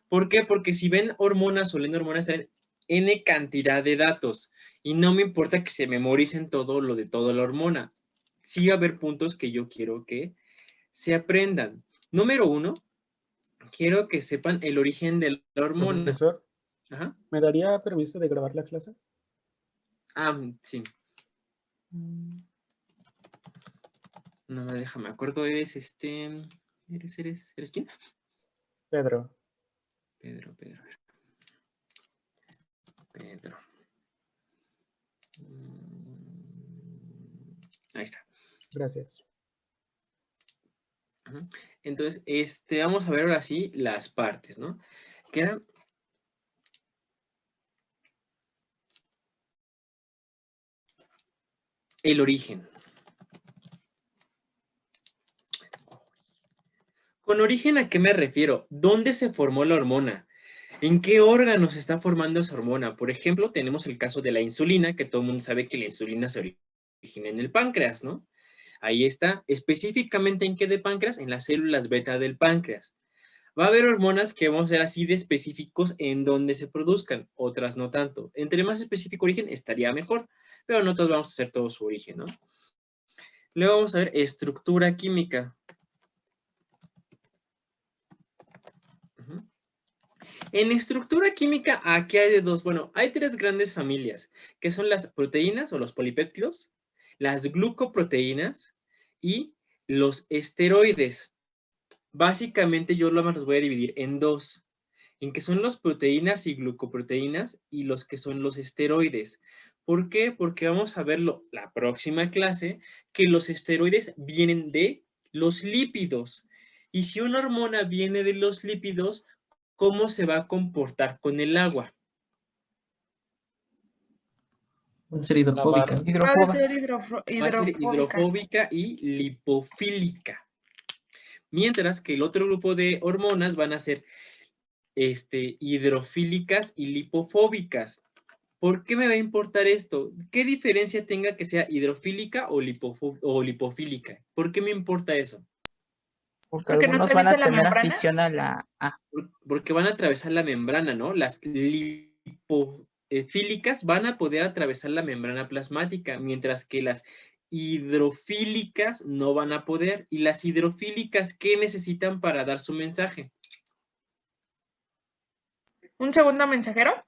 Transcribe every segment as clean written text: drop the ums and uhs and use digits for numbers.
¿Por qué? Porque si ven hormonas o leen hormonas, traen N cantidad de datos. Y no me importa que se memoricen todo lo de toda la hormona. Sí va a haber puntos que yo quiero que se aprendan. Número 1, quiero que sepan el origen de la hormona. Profesor, Ajá. ¿me daría permiso de grabar la clase? Sí. No me deja, me acuerdo, ¿eres quién? Pedro. Pedro. Ahí está. Gracias. Entonces, vamos a ver ahora sí las partes, ¿no? Quedan el origen. ¿Con origen a qué me refiero? ¿Dónde se formó la hormona? ¿En qué órgano se está formando esa hormona? Por ejemplo, tenemos el caso de la insulina, que todo el mundo sabe que la insulina se origina en el páncreas, ¿no? Ahí está. Específicamente, ¿en qué de páncreas? En las células beta del páncreas. Va a haber hormonas que vamos a ser así de específicos en donde se produzcan, otras no tanto. Entre más específico origen estaría mejor, pero no todos vamos a hacer todo su origen, ¿no? Luego vamos a ver estructura química. En estructura química, aquí hay de dos. Bueno, hay tres grandes familias, que son las proteínas o los polipéptidos, las glucoproteínas y los esteroides. Básicamente yo los voy a dividir en dos, en que son las proteínas y glucoproteínas y los que son los esteroides. ¿Por qué? Porque vamos a verlo la próxima clase, que los esteroides vienen de los lípidos. Y si una hormona viene de los lípidos, ¿cómo se va a comportar con el agua? Va a ser hidrofóbica. Va a ser Va a ser hidrofóbica. hidrofóbica y lipofílica. Mientras que el otro grupo de hormonas van a ser hidrofílicas y lipofóbicas. ¿Por qué me va a importar esto? ¿Qué diferencia tenga que sea hidrofílica o lipofílica? ¿Por qué me importa eso? Porque Porque no algunos van a atraviesa la tener membrana. afición a la... Porque van a atravesar la membrana, ¿no? Las lipofílicas van a poder atravesar la membrana plasmática, mientras que las hidrofílicas no van a poder. ¿Y las hidrofílicas qué necesitan para dar su mensaje? ¿Un segundo mensajero?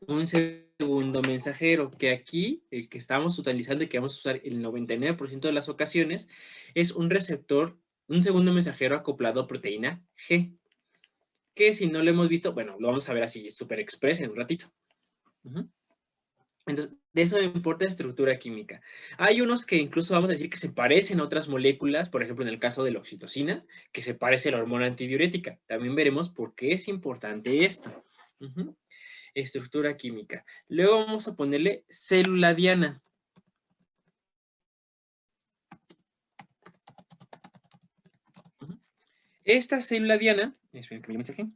Un segundo mensajero, que aquí, el que estamos utilizando y que vamos a usar el 99% de las ocasiones, es un receptor, un segundo mensajero acoplado a proteína G, que si no lo hemos visto, bueno, lo vamos a ver así, super express en un ratito. Entonces, de eso importa la estructura química. Hay unos que incluso vamos a decir que se parecen a otras moléculas, por ejemplo, en el caso de la oxitocina, que se parece a la hormona antidiurética. También veremos por qué es importante esto. Estructura química. Luego vamos a ponerle célula diana. Esta célula diana, esperen que me mensaje.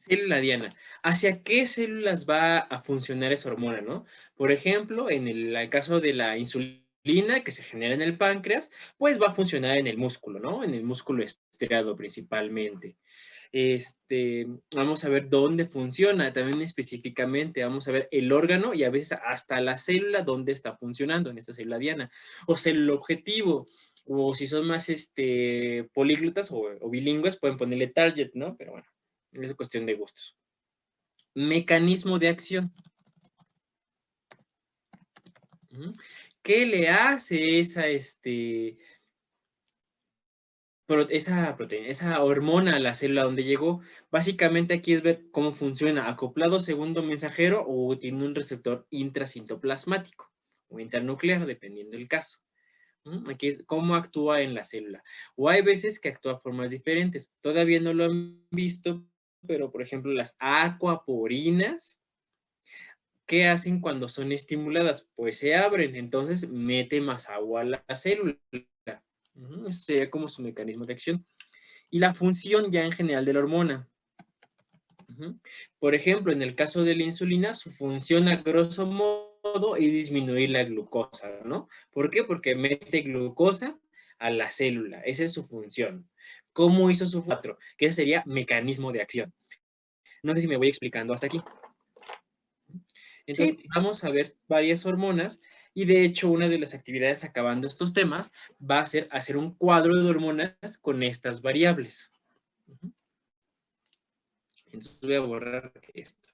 Célula diana. ¿Hacia qué células va a funcionar esa hormona, no? Por ejemplo, en el caso de la insulina que se genera en el páncreas, pues va a funcionar en el músculo, ¿no? En el músculo estriado principalmente. Vamos a ver dónde funciona también específicamente. Vamos a ver el órgano y a veces hasta la célula dónde está funcionando en esta célula diana. O célula objetivo. O si son más políglotas o bilingües, pueden ponerle target, ¿no? Pero bueno. Es cuestión de gustos. Mecanismo de acción. ¿Qué le hace esa hormona a la célula donde llegó? Básicamente aquí es ver cómo funciona, acoplado segundo mensajero o tiene un receptor intracitoplasmático o internuclear, dependiendo del caso. Aquí es cómo actúa en la célula. O hay veces que actúa de formas diferentes. Todavía no lo han visto, pero por ejemplo las acuaporinas ¿qué hacen cuando son estimuladas? Pues se abren, entonces mete más agua a la célula. Ese sería como su mecanismo de acción. Y la función ya en general de la hormona. Por ejemplo, en el caso de la insulina, su función a grosso modo es disminuir la glucosa, ¿no? ¿Por qué? Porque mete glucosa a la célula. Esa es su función. ¿Cómo hizo su función? Que ese sería mecanismo de acción. No sé si me voy explicando hasta aquí. Entonces, Sí. vamos a ver varias hormonas y de hecho una de las actividades acabando estos temas va a ser hacer un cuadro de hormonas con estas variables. Entonces voy a borrar esto.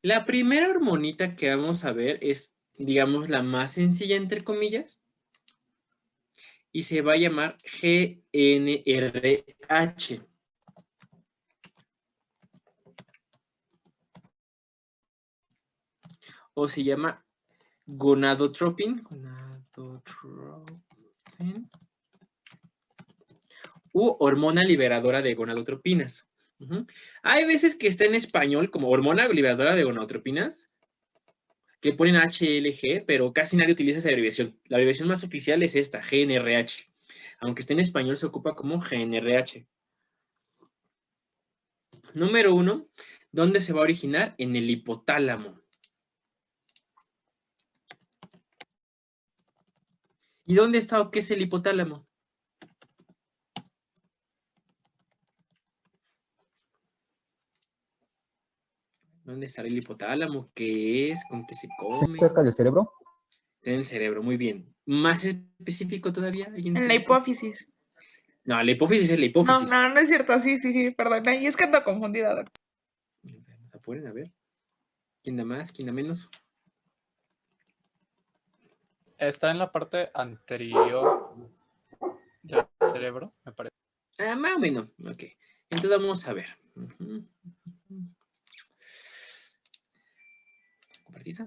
La primera hormonita que vamos a ver es, digamos, la más sencilla, entre comillas, y se va a llamar GnRH. O se llama gonadotropin. U hormona liberadora de gonadotropinas. Hay veces que está en español como hormona liberadora de gonadotropinas, que ponen HLG, pero casi nadie utiliza esa abreviación. La abreviación más oficial es esta, GnRH. Aunque esté en español, se ocupa como GnRH. Número 1, ¿dónde se va a originar? En el hipotálamo. ¿Y dónde está o qué es el hipotálamo? ¿Dónde está el hipotálamo? ¿Qué es? ¿Con qué se come? ¿Cerca del cerebro? Está en el cerebro, muy bien. ¿Más específico todavía? ¿Alguien En la tiene? hipófisis. No, la hipófisis es la No, hipófisis. no es cierto. Sí, perdón. Y es que ando confundida, doctor. Apuren, a ver. ¿Quién da más? ¿Quién da menos? Está en la parte anterior del cerebro, me parece. Ah, más o menos. Ok. Entonces vamos a ver. ¿Compartís?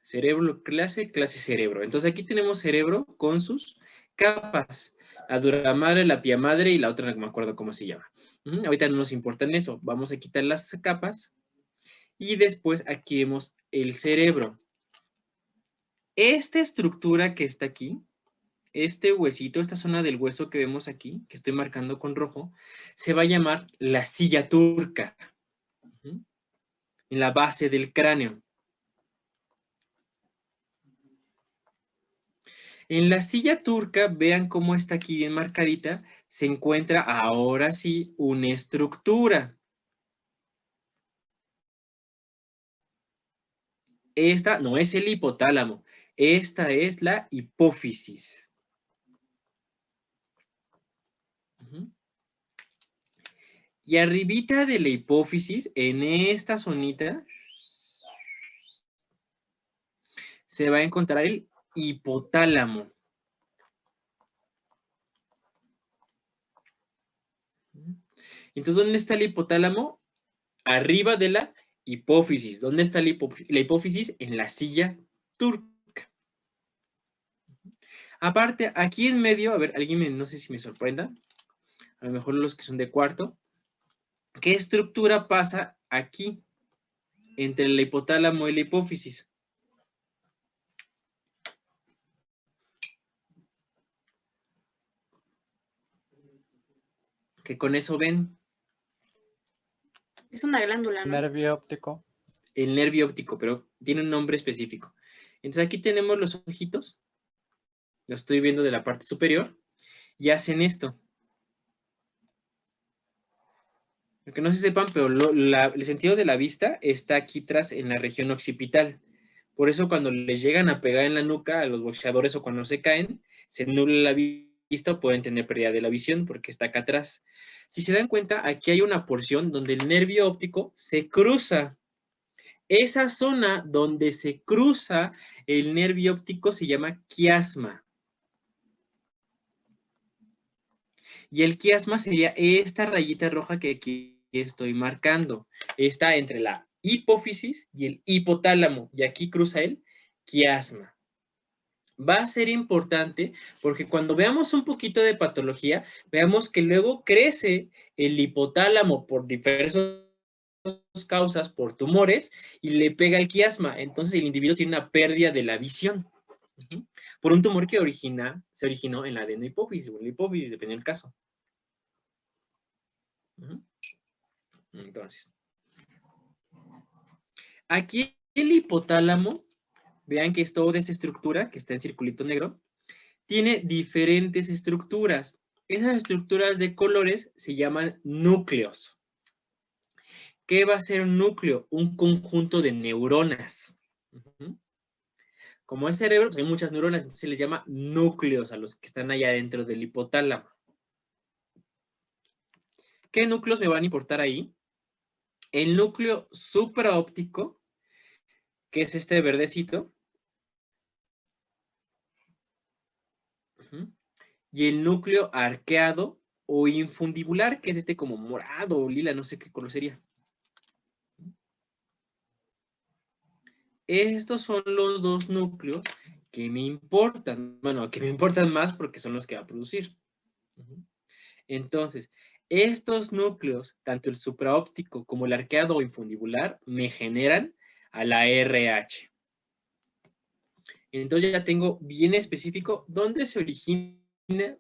Cerebro, clase cerebro. Entonces aquí tenemos cerebro con sus capas. La dura madre, la pía madre y la otra no me acuerdo cómo se llama. Ahorita no nos importa en eso. Vamos a quitar las capas. Y después aquí vemos el cerebro. Esta estructura que está aquí, este huesito, esta zona del hueso que vemos aquí, que estoy marcando con rojo, se va a llamar la silla turca. En la base del cráneo. En la silla turca, vean cómo está aquí bien marcadita, se encuentra ahora sí una estructura. Esta no es el hipotálamo, esta es la hipófisis. Y arribita de la hipófisis, en esta zonita, se va a encontrar el hipotálamo. Entonces, ¿dónde está el hipotálamo? Arriba de la hipófisis. ¿Dónde está la hipófisis? En la silla turca. Aparte, aquí en medio, a ver, no sé si me sorprenda, a lo mejor los que son de cuarto, ¿qué estructura pasa aquí entre el hipotálamo y la hipófisis? Que con eso ven. Es una glándula, ¿no? Nervio óptico. El nervio óptico, pero tiene un nombre específico. Entonces aquí tenemos los ojitos, lo estoy viendo de la parte superior, y hacen esto. Que no se sepan, pero el sentido de la vista está aquí atrás en la región occipital. Por eso cuando les llegan a pegar en la nuca a los boxeadores o cuando se caen, se nubla la vista o pueden tener pérdida de la visión porque está acá atrás. Si se dan cuenta, aquí hay una porción donde el nervio óptico se cruza. Esa zona donde se cruza el nervio óptico se llama quiasma. Y el quiasma sería esta rayita roja que aquí estoy marcando. Está entre la hipófisis y el hipotálamo. Y aquí cruza el quiasma. va a ser importante porque cuando veamos un poquito de patología, veamos que luego crece el hipotálamo por diversas causas, por tumores, y le pega el quiasma. Entonces el individuo tiene una pérdida de la visión. Por un tumor que se originó en la adenohipófisis o en la hipófisis, depende del caso. Entonces, aquí el hipotálamo, vean que es toda esta estructura que está en circulito negro, tiene diferentes estructuras. Esas estructuras de colores se llaman núcleos. ¿Qué va a ser un núcleo? Un conjunto de neuronas. Como es cerebro, pues hay muchas neuronas, entonces se les llama núcleos a los que están allá dentro del hipotálamo. ¿Qué núcleos me van a importar ahí? El núcleo supraóptico, que es este verdecito, y el núcleo arqueado o infundibular, que es este como morado o lila, no sé qué color sería. Estos son los dos núcleos que me importan. Bueno, que me importan más porque son los que va a producir. Entonces, estos núcleos, tanto el supraóptico como el arqueado o infundibular, me generan a la RH. Entonces ya tengo bien específico dónde se origina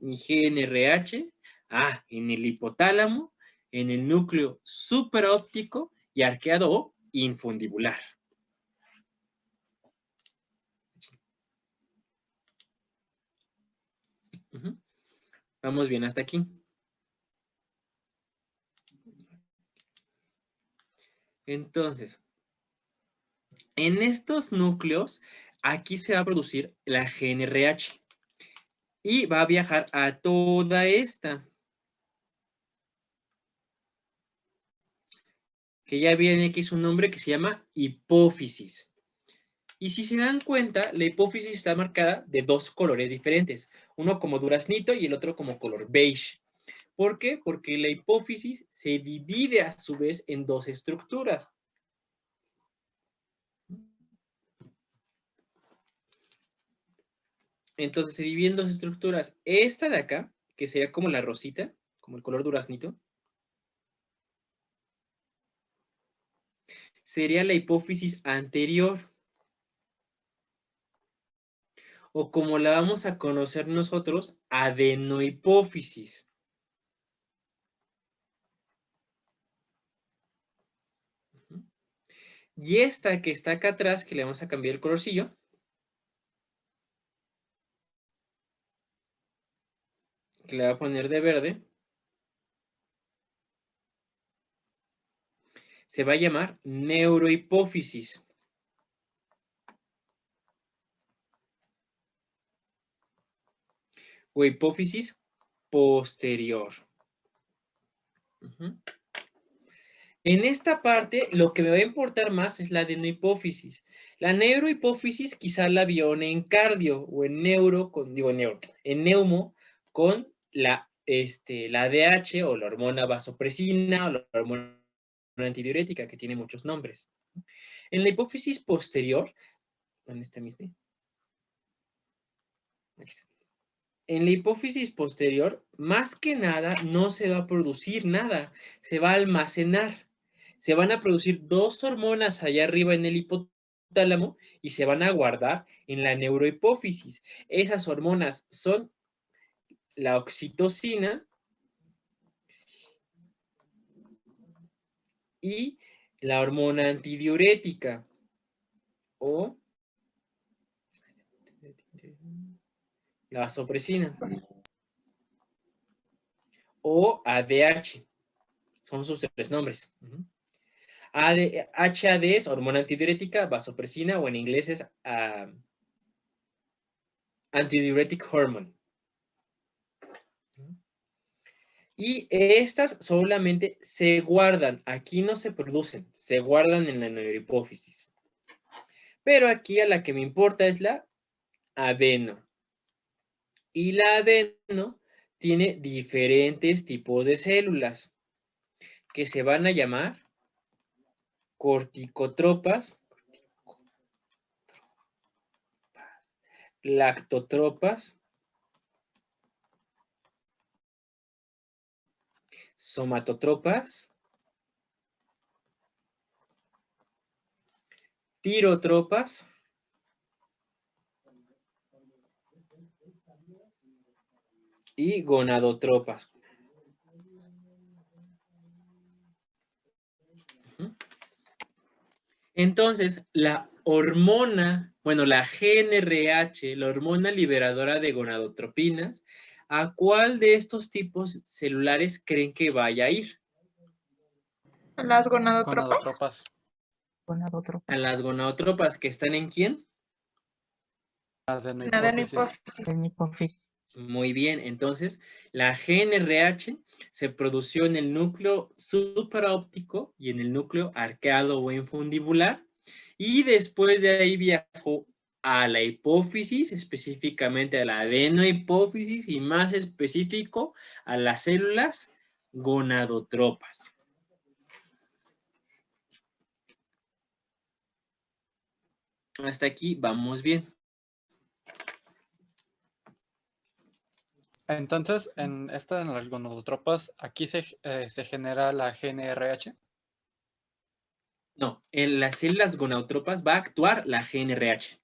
mi GNRH. En el hipotálamo, en el núcleo supraóptico y arqueado o infundibular. Vamos bien hasta aquí. Entonces, en estos núcleos, aquí se va a producir la GNRH y va a viajar a toda esta, que ya viene aquí su nombre, que se llama hipófisis. Y si se dan cuenta, la hipófisis está marcada de dos colores diferentes, uno como duraznito y el otro como color beige. ¿Por qué? Porque la hipófisis se divide a su vez en dos estructuras. Entonces se divide en dos estructuras. Esta de acá, que sería como la rosita, como el color duraznito, sería la hipófisis anterior. O como la vamos a conocer nosotros, adenohipófisis. Y esta que está acá atrás, que le vamos a cambiar el colorcillo, que le voy a poner de verde, se va a llamar neurohipófisis. O hipófisis posterior. En esta parte, lo que me va a importar más es la adenohipófisis. La neurohipófisis quizá la vio en cardio o en neumo con la ADH o la hormona vasopresina o la hormona antidiurética, que tiene muchos nombres. En la hipófisis posterior, ¿dónde está mi Aquí está. En la hipófisis posterior, más que nada, no se va a producir nada, se va a almacenar. Se van a producir dos hormonas allá arriba en el hipotálamo y se van a guardar en la neurohipófisis. Esas hormonas son la oxitocina y la hormona antidiurética o la vasopresina o ADH. Son sus tres nombres. HAD es hormona antidiurética, vasopresina o en inglés es antidiuretic hormone. Y estas solamente se guardan, aquí no se producen, se guardan en la neurohipófisis. Pero aquí a la que me importa es la adeno. Y la adeno tiene diferentes tipos de células que se van a llamar corticotropas. lactotropas, somatotropas, tirotropas, y gonadotropas. Entonces, la hormona, bueno, la GnRH, la hormona liberadora de gonadotropinas, ¿a cuál de estos tipos celulares creen que vaya a ir? Las gonadotropas. Gonadotropas. Gonadotropa. A las gonadotropas, ¿que están en quién? Adenohipófisis. En hipófisis. Muy bien, entonces la GnRH se produció en el núcleo supraóptico y en el núcleo arqueado o infundibular, y después de ahí viajó a la hipófisis, específicamente a la adenohipófisis y más específico a las células gonadotropas. Hasta aquí vamos bien. Entonces, en las gonadotropas, aquí se genera la GnRH. No, en las células gonadotropas va a actuar la GnRH.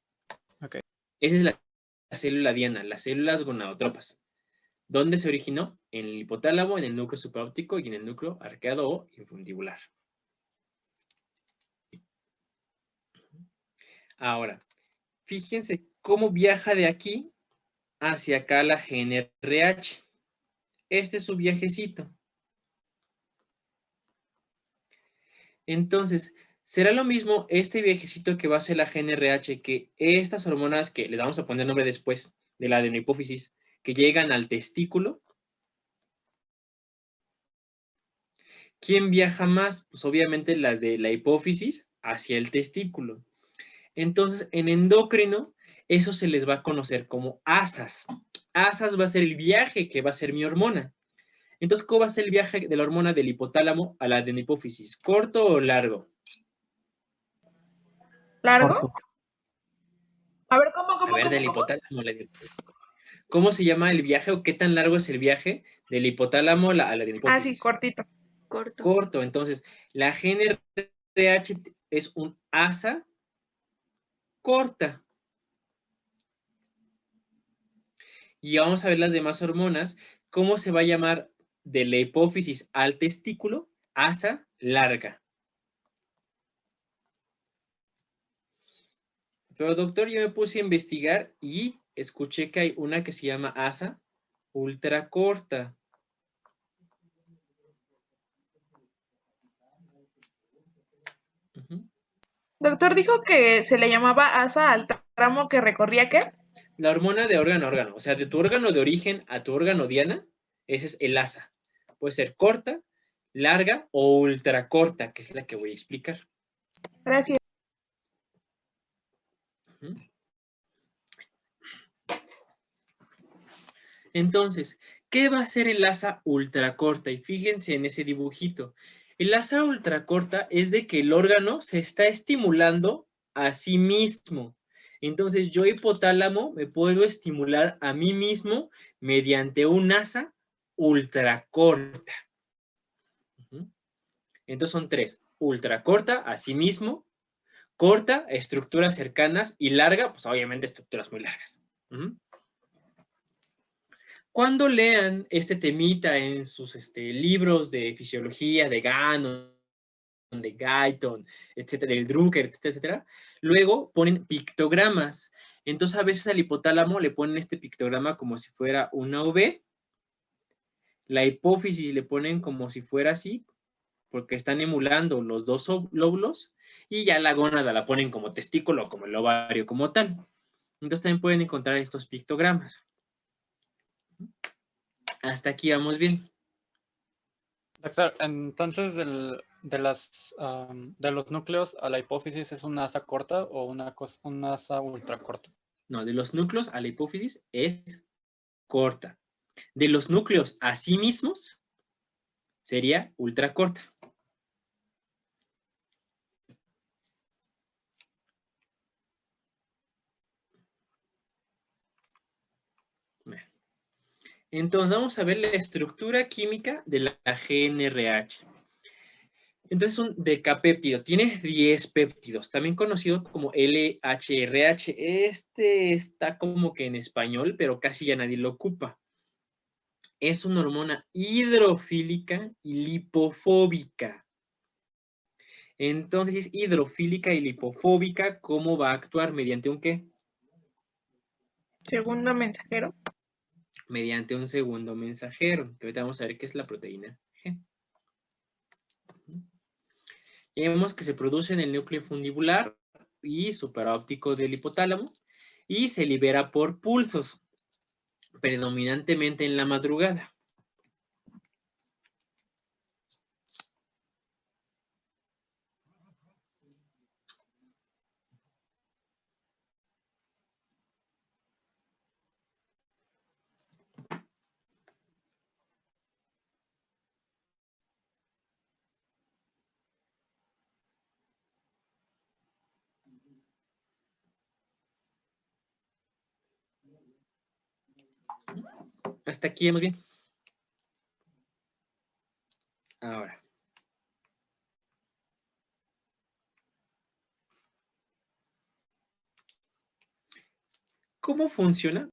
Ok. Esa es la célula diana, las células gonadotropas. ¿Dónde se originó? En el hipotálamo, en el núcleo supraóptico y en el núcleo arqueado o infundibular. Ahora, fíjense cómo viaja de aquí hacia acá la GnRH. Este es su viajecito. Entonces, ¿será lo mismo este viajecito que va a hacer la GnRH que estas hormonas que les vamos a poner nombre después de la adenohipófisis, que llegan al testículo? ¿Quién viaja más? Pues obviamente las de la hipófisis hacia el testículo. Entonces, en endocrino, eso se les va a conocer como asas. Asas va a ser el viaje que va a ser mi hormona. Entonces, ¿cómo va a ser el viaje de la hormona del hipotálamo a la adenohipófisis? ¿Corto o largo? ¿Largo? Corto. A ver, ¿cómo? A ver, del hipotálamo a la adenohipófisis. ¿Cómo se llama el viaje o qué tan largo es el viaje del hipotálamo a la adenohipófisis? Ah, sí, cortito. Corto. Entonces, la GnRH es un asa corta. Y vamos a ver las demás hormonas. ¿Cómo se va a llamar de la hipófisis al testículo? Asa larga. Pero doctor, yo me puse a investigar y escuché que hay una que se llama asa ultra corta. Doctor dijo que se le llamaba asa al tramo que recorría, ¿qué? La hormona de órgano a órgano, o sea, de tu órgano de origen a tu órgano diana, ese es el asa. Puede ser corta, larga o ultra corta, que es la que voy a explicar. Gracias. Entonces, ¿qué va a ser el asa ultracorta? Y fíjense en ese dibujito. El asa ultracorta es de que el órgano se está estimulando a sí mismo. Entonces, yo hipotálamo me puedo estimular a mí mismo mediante un asa ultracorta. Entonces son tres. Ultracorta, a sí mismo. Corta, estructuras cercanas. Y larga, pues obviamente estructuras muy largas. Cuando lean este temita en sus libros de fisiología, de Gannon, de Guyton, etcétera, del Drucker, etcétera, luego ponen pictogramas. Entonces, a veces al hipotálamo le ponen este pictograma como si fuera una V. La hipófisis le ponen como si fuera así, porque están emulando los dos lóbulos. Y ya la gónada la ponen como testículo, como el ovario, como tal. Entonces, también pueden encontrar estos pictogramas. Hasta aquí vamos bien. Doctor, entonces de los núcleos a la hipófisis, ¿es una asa corta o una asa ultra corta? No, de los núcleos a la hipófisis es corta. De los núcleos a sí mismos sería ultra corta. Entonces vamos a ver la estructura química de la GNRH. Entonces un decapéptido tiene 10 péptidos, también conocido como LHRH. Este está como que en español, pero casi ya nadie lo ocupa. Es una hormona hidrofílica y lipofóbica. Entonces, si es hidrofílica y lipofóbica, ¿cómo va a actuar? ¿Mediante un qué? Segundo mensajero. Mediante un segundo mensajero, que ahorita vamos a ver qué es la proteína G. Y vemos que se produce en el núcleo fundibular y superóptico del hipotálamo y se libera por pulsos, predominantemente en la madrugada. Hasta aquí vamos bien. Ahora. ¿Cómo funciona